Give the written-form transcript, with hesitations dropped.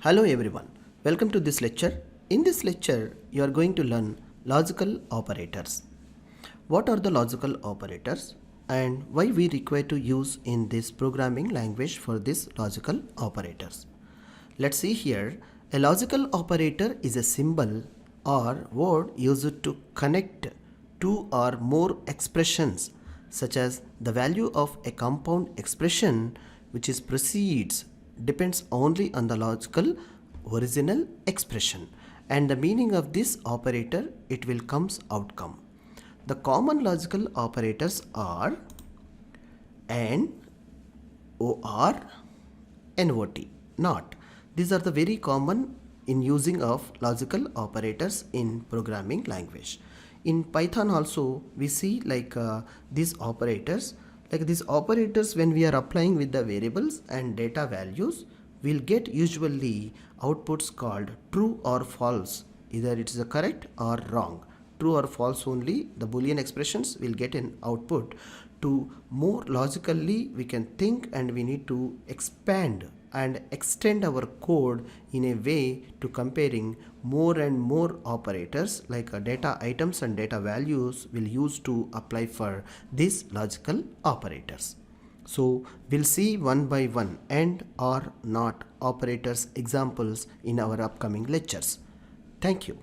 Hello everyone, welcome to this lecture. In this lecture, you are going to learn logical operators. What are the logical operators and why we require to use in this programming language for these logical operators? Let's see here. A logical operator is a symbol or word used to connect two or more expressions, such as the value of a compound expression which is precedes depends only on the logical original expression, and the meaning of this operator it will comes outcome. The common logical operators are AND, OR, NOT, NOT. These are the very common in using of logical operators in programming language. In Python also we see these operators. Like these operators, when we are applying with the variables and data values, we'll get usually outputs called true or false. Either it is a correct or wrong. True or false only, the Boolean expressions will get an output. To more logically we can think, and we need to expand and extend our code in a way to comparing more and more operators like data items and data values will use to apply for these logical operators. So we'll see one by one AND or NOT operators examples in our upcoming lectures. Thank you.